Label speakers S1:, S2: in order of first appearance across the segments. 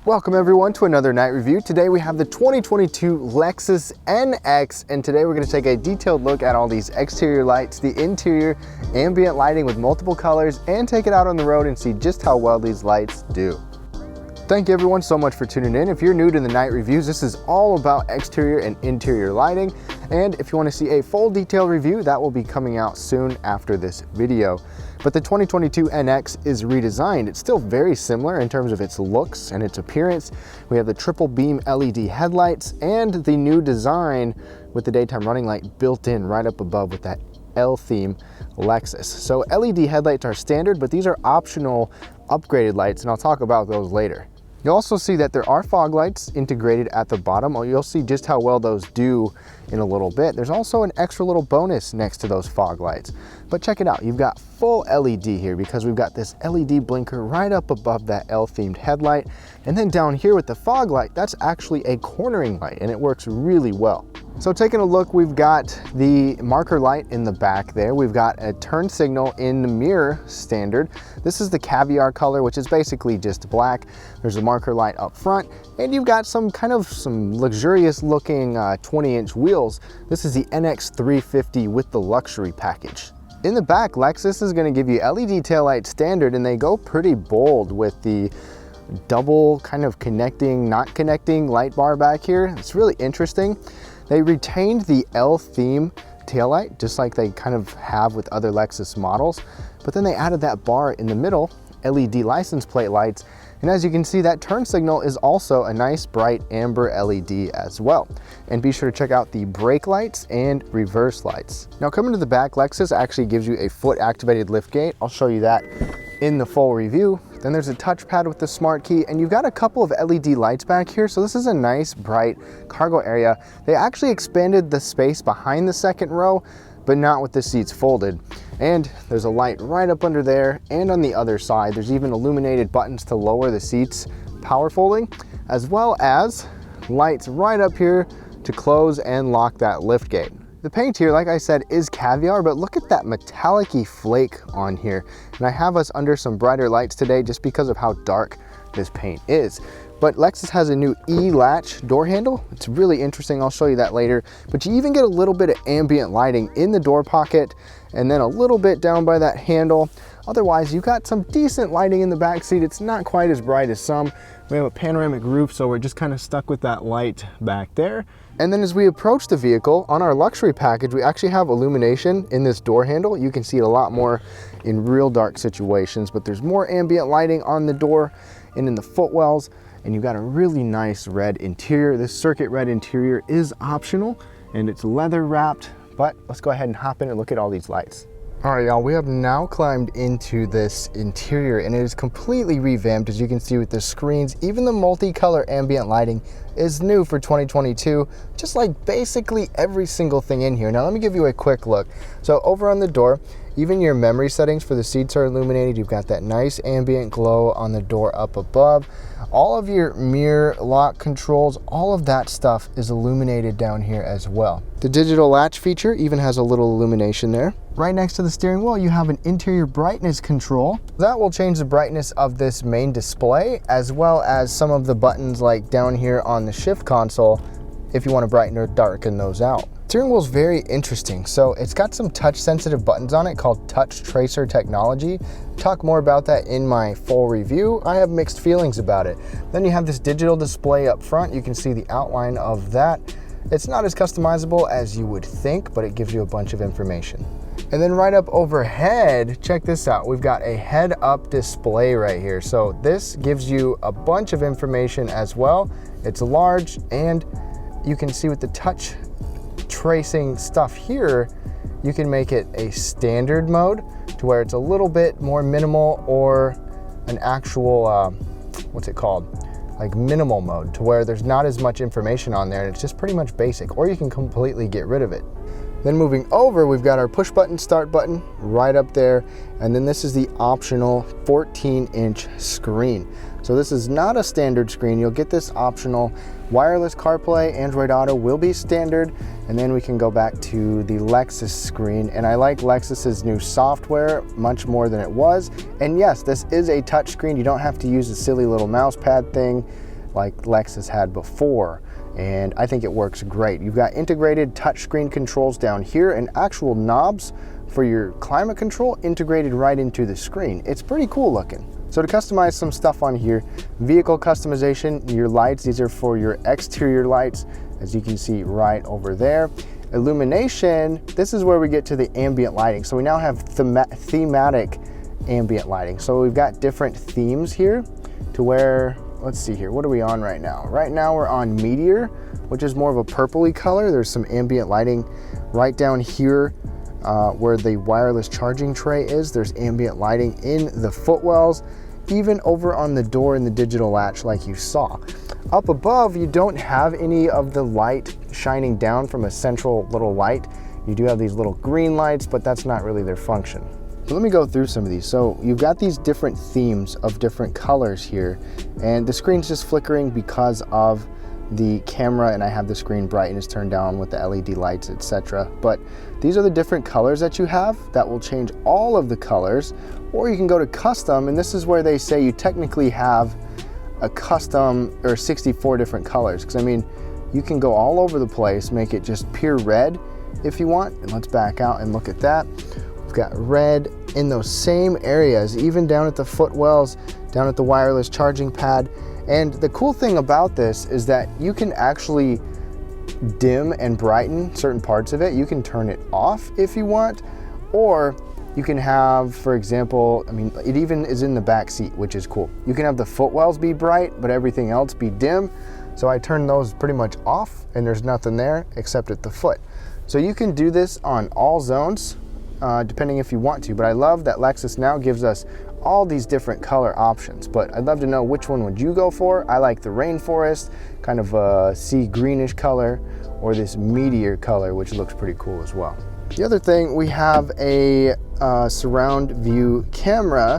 S1: Welcome everyone to another night review. Today we have the 2022 Lexus NX, and today we're going to take a detailed look at all these exterior lights, the interior, ambient lighting with multiple colors, and take it out on the road and see just how well these lights do. Thank you everyone so much for tuning in. If you're new to the night reviews, this is all about exterior and interior lighting. And if you want to see a full detailed review, that will be coming out soon after this video. But the 2022 NX is redesigned. It's still very similar in terms of its looks and its appearance. We have the triple beam LED headlights and the new design with the daytime running light built in right up above with that L theme Lexus. So LED headlights are standard, but these are optional upgraded lights, and I'll talk about those later. You'll also see that there are fog lights integrated at the bottom. You'll see just how well those do in a little bit. There's also an extra little bonus next to those fog lights. But check it out, you've got full LED here because we've got this LED blinker right up above that L-themed headlight. And then down here with the fog light, that's actually a cornering light and it works really well. So taking a look, we've got the marker light in the back there. We've got a turn signal in the mirror standard. This is the caviar color, which is basically just black. There's a marker light up front, and you've got some luxurious looking 20-inch wheels. This is the NX 350 with the luxury package. In the back, Lexus is going to give you LED taillight standard, and they go pretty bold with the double kind of connecting, not connecting light bar back here. It's really interesting. They retained the L theme taillight, just like they kind of have with other Lexus models, but then they added that bar in the middle, LED license plate lights, and as you can see, that turn signal is also a nice bright amber LED as well. And be sure to check out the brake lights and reverse lights. Now coming to the back, Lexus actually gives you a foot activated liftgate. I'll show you that in the full review. Then there's a touchpad with the smart key, and you've got a couple of LED lights back here. So this is a nice bright cargo area. They actually expanded the space behind the second row, but not with the seats folded. And there's a light right up under there, and on the other side, there's even illuminated buttons to lower the seats power folding, as well as lights right up here to close and lock that liftgate. The paint here, like I said, is caviar, but look at that metallic-y flake on here. And I have us under some brighter lights today just because of how dark this paint is. But Lexus has a new E-latch door handle. It's really interesting, I'll show you that later. But you even get a little bit of ambient lighting in the door pocket and then a little bit down by that handle. Otherwise, you've got some decent lighting in the back seat. It's not quite as bright as some. We have a panoramic roof, so we're just kind of stuck with that light back there. And then as we approach the vehicle, on our luxury package, we actually have illumination in this door handle. You can see it a lot more in real dark situations, but there's more ambient lighting on the door and in the footwells, and you've got a really nice red interior. This circuit red interior is optional, and it's leather wrapped, but let's go ahead and hop in and look at all these lights. All right, y'all, we have now climbed into this interior, and it is completely revamped, as you can see with the screens. Even the multicolor ambient lighting is new for 2022, just like basically every single thing in here. Now, let me give you a quick look. So over on the door, even your memory settings for the seats are illuminated. You've got that nice ambient glow on the door up above. All of your mirror lock controls, all of that stuff is illuminated down here as well. The digital latch feature even has a little illumination there. Right next to the steering wheel, you have an interior brightness control. That will change the brightness of this main display, as well as some of the buttons like down here on the shift console if you want to brighten or darken those out. Steering wheel is very interesting. So it's got some touch sensitive buttons on it called touch tracer technology. Talk more about that in my full review. I have mixed feelings about it. Then you have this digital display up front. You can see the outline of that. It's not as customizable as you would think, but it gives you a bunch of information. And then right up overhead, check this out. We've got a head-up display right here. So this gives you a bunch of information as well. It's large, and you can see with the touch tracing stuff here, you can make it a standard mode to where it's a little bit more minimal, or an actual, what's it called? Like minimal mode, to where there's not as much information on there and it's just pretty much basic, or you can completely get rid of it. Then moving over, we've got our push button start button right up there. And then this is the optional 14-inch screen. So this is not a standard screen. You'll get this optional. Wireless CarPlay, Android Auto will be standard. And then we can go back to the Lexus screen. And I like Lexus's new software much more than it was. And yes, this is a touch screen. You don't have to use a silly little mouse pad thing. like Lexus had before, and I think it works great. You've got integrated touchscreen controls down here and actual knobs for your climate control integrated right into the screen. It's pretty cool looking. So to customize some stuff on here, vehicle customization, your lights, these are for your exterior lights, as you can see right over there. Illumination, this is where we get to the ambient lighting. So we now have thematic ambient lighting. So we've got different themes here to where, let's see here, what are we on right now? Right now we're on Meteor, which is more of a purpley color. There's some ambient lighting right down here where the wireless charging tray is. There's ambient lighting in the footwells, even over on the door in the digital latch like you saw. Up above, you don't have any of the light shining down from a central little light. You do have these little green lights, but that's not really their function. So let me go through some of these. So you've got these different themes of different colors here, and the screen's just flickering because of the camera, and I have the screen brightness turned down with the LED lights, etc. But these are the different colors that you have that will change all of the colors, or you can go to custom, and this is where they say you technically have a custom or 64 different colors, because I mean, you can go all over the place, make it just pure red if you want. And let's back out and look at that. We've got red in those same areas, even down at the footwells, down at the wireless charging pad. And the cool thing about this is that you can actually dim and brighten certain parts of it. You can turn it off if you want, or you can have, for example, I mean, it even is in the back seat, which is cool. You can have the footwells be bright, but everything else be dim. So I turn those pretty much off, and there's nothing there except at the foot. So you can do this on all zones, depending if you want to. But I love that Lexus now gives us all these different color options, but I'd love to know which one would you go for. I like the rainforest, kind of a sea greenish color, or this meteor color, which looks pretty cool as well. The other thing, we have a surround view camera,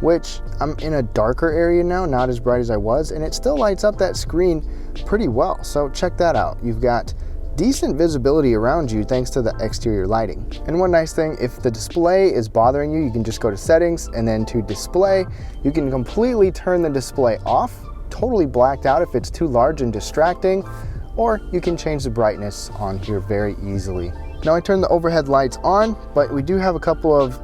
S1: which I'm in a darker area now, not as bright as I was, and it still lights up that screen pretty well. So check that out. You've got decent visibility around you thanks to the exterior lighting. And one nice thing, if the display is bothering you, you can just go to settings, and then to display, you can completely turn the display off, totally blacked out if it's too large and distracting, or you can change the brightness on here very easily. Now I turned the overhead lights on, but we do have a couple of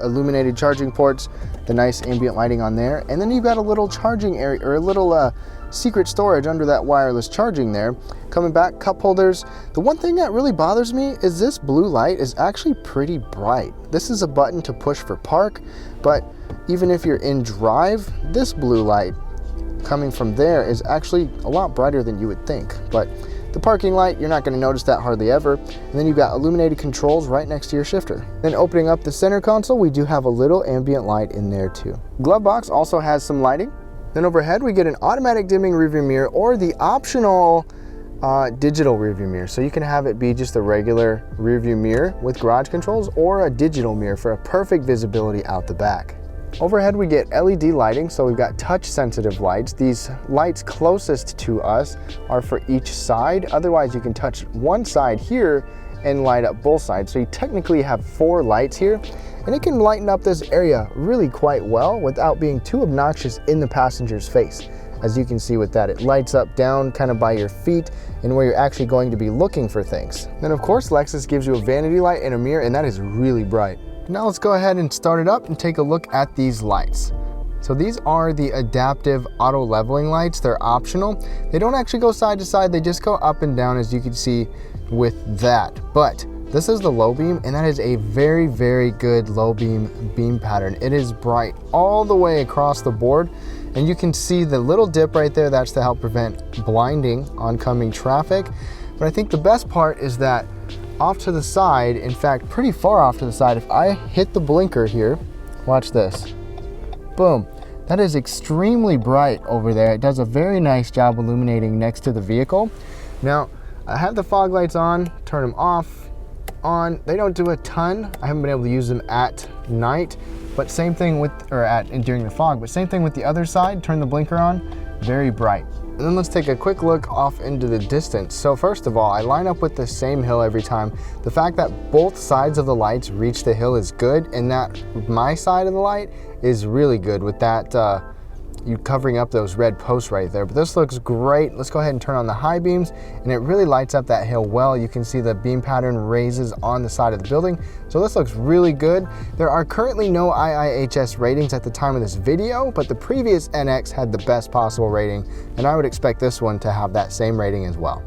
S1: illuminated charging ports, the nice ambient lighting on there, and then you've got a little charging area, or a little secret storage under that wireless charging there. Coming back, cup holders. The one thing that really bothers me is this blue light is actually pretty bright. This is a button to push for park, but even if you're in drive, this blue light coming from there is actually a lot brighter than you would think. But the parking light, you're not going to notice that hardly ever. And then you've got illuminated controls right next to your shifter. Then opening up the center console, we do have a little ambient light in there too. Glove box also has some lighting. Then overhead, we get an automatic dimming rearview mirror, or the optional digital rearview mirror. So you can have it be just a regular rearview mirror with garage controls, or a digital mirror for a perfect visibility out the back. Overhead, we get LED lighting, so we've got touch sensitive lights. These lights closest to us are for each side. Otherwise, you can touch one side here and light up both sides. So you technically have 4 lights here, and it can lighten up this area really quite well without being too obnoxious in the passenger's face. As you can see with that, it lights up down kind of by your feet and where you're actually going to be looking for things. Then of course, Lexus gives you a vanity light and a mirror, and that is really bright. Now let's go ahead and start it up and take a look at these lights. So these are the adaptive auto leveling lights. They're optional. They don't actually go side to side. They just go up and down, as you can see with that. But this is the low beam, and that is a very, very good low beam pattern. It is bright all the way across the board. And you can see the little dip right there. That's to help prevent blinding oncoming traffic. But I think the best part is that off to the side, in fact, pretty far off to the side, if I hit the blinker here, watch this, boom. That is extremely bright over there. It does a very nice job illuminating next to the vehicle. Now, I have the fog lights on, turn them off, on. They don't do a ton. I haven't been able to use them at night, but same thing with, during the fog, but same thing with the other side, turn the blinker on, very bright. And then let's take a quick look off into the distance. So first of all, I line up with the same hill every time. The fact that both sides of the lights reach the hill is good, and that my side of the light is really good with that you covering up those red posts right there. But this looks great. Let's go ahead and turn on the high beams, and it really lights up that hill well. You can see the beam pattern raises on the side of the building. So this looks really good. There are currently no IIHS ratings at the time of this video, but the previous NX had the best possible rating, and I would expect this one to have that same rating as well.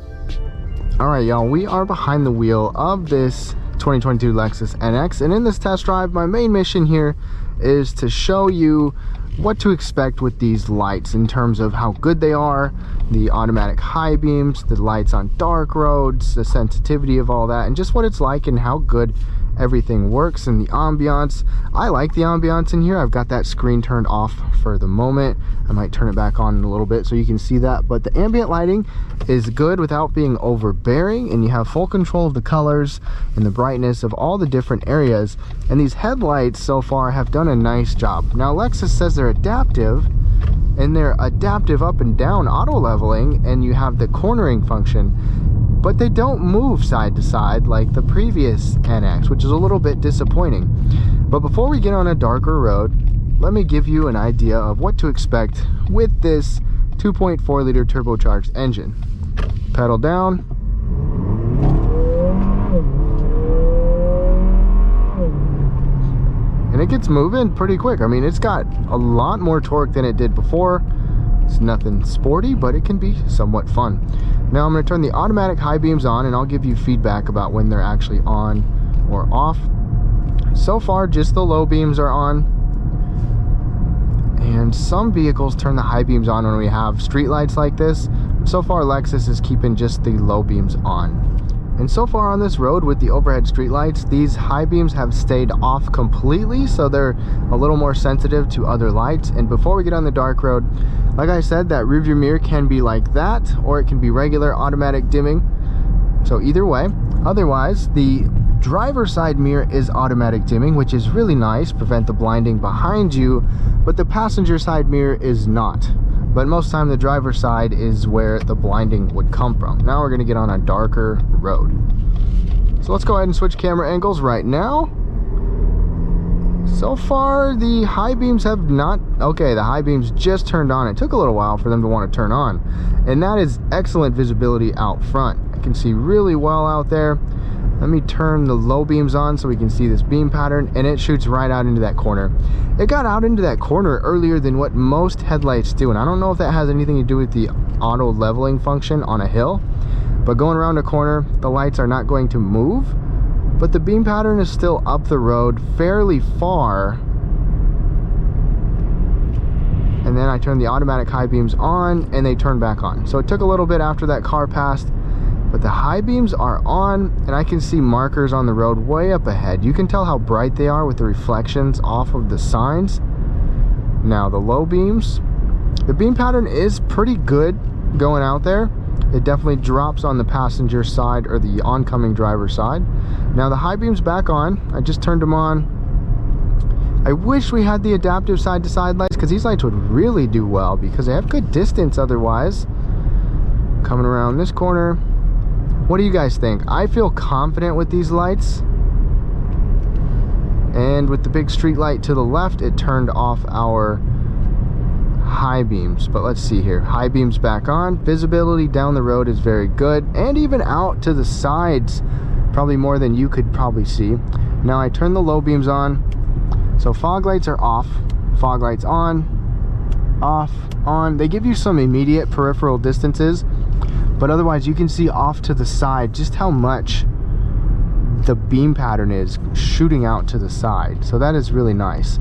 S1: All right, y'all, we are behind the wheel of this 2022 Lexus NX, and in this test drive, my main mission here is to show you what to expect with these lights in terms of how good they are, the automatic high beams, the lights on dark roads, the sensitivity of all that, and just what it's like and how good everything works, and the ambiance. I like the ambiance in here. I've got that screen turned off for the moment. I might turn it back on in a little bit so you can see that, but the ambient lighting is good without being overbearing, and you have full control of the colors and the brightness of all the different areas, and these headlights so far have done a nice job. Now Lexus says they're adaptive, and they're adaptive up and down auto leveling, and you have the cornering function, but they don't move side to side like the previous NX, which is a little bit disappointing. But before we get on a darker road, let me give you an idea of what to expect with this 2.4 liter turbocharged engine. Pedal down. And it gets moving pretty quick. I mean, it's got a lot more torque than it did before. It's nothing sporty, but it can be somewhat fun. Now I'm going to turn the automatic high beams on, and I'll give you feedback about when they're actually on or off. So far, just the low beams are on, and some vehicles turn the high beams on when we have street lights like this. So far, Lexus is keeping just the low beams on. And so far on this road with the overhead street lights, these high beams have stayed off completely, so they're a little more sensitive to other lights. And before we get on the dark road, like I said, that rearview mirror can be like that, or it can be regular automatic dimming. So either way. Otherwise, the driver's side mirror is automatic dimming, which is really nice, prevent the blinding behind you, but the passenger side mirror is not. But most of the time the driver's side is where the blinding would come from. Now we're going to get on a darker road. So let's go ahead and switch camera angles right now. So far the high beams have not, okay, the high beams just turned on. It took a little while for them to want to turn on. And that is excellent visibility out front. I can see really well out there. Let me turn the low beams on so we can see this beam pattern, and it shoots right out into that corner. It got out into that corner earlier than what most headlights do, and I don't know if that has anything to do with the auto leveling function on a hill, but going around a corner, the lights are not going to move, but the beam pattern is still up the road fairly far. And then I turn the automatic high beams on, and they turn back on. So it took a little bit after that car passed, but the high beams are on, and I can see markers on the road way up ahead. You can tell how bright they are with the reflections off of the signs. Now the low beams, the beam pattern is pretty good going out there. It definitely drops on the passenger side or the oncoming driver's side. Now the high beams back on. I just turned them on. I wish we had the adaptive side-to-side lights, because these lights would really do well because they have good distance otherwise. Coming around this corner. What do you guys think? I feel confident with these lights. And with the big street light to the left, it turned off our high beams. But let's see here. High beams back on. Visibility down the road is very good. And even out to the sides, probably more than you could probably see. Now I turn the low beams on. So fog lights are off. Fog lights on. Off. On. They give you some immediate peripheral distances. But otherwise you can see off to the side just how much the beam pattern is shooting out to the side. So that is really nice.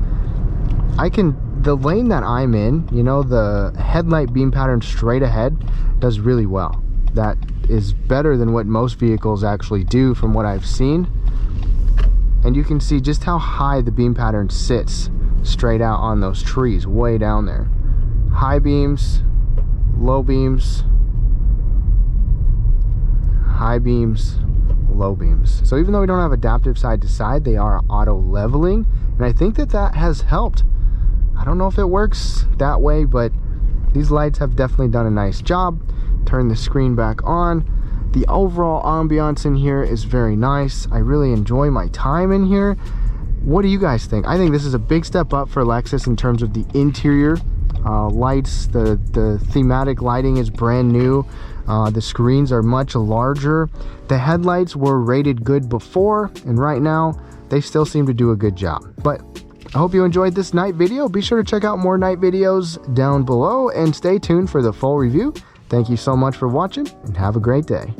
S1: The lane that I'm in, you know, the headlight beam pattern straight ahead does really well. That is better than what most vehicles actually do from what I've seen. And you can see just how high the beam pattern sits straight out on those trees way down there. High beams, low beams, high beams, low beams. So even though we don't have adaptive side to side, they are auto leveling, and I think that that has helped. I don't know if it works that way, but these lights have definitely done a nice job. Turn the screen back on. The overall ambiance in here is very nice. I really enjoy my time in here. What do you guys think? I think this is a big step up for Lexus in terms of the interior lights. The thematic lighting is brand new. The screens are much larger. The headlights were rated good before, and right now they still seem to do a good job. But I hope you enjoyed this night video. Be sure to check out more night videos down below and stay tuned for the full review. Thank you so much for watching and have a great day.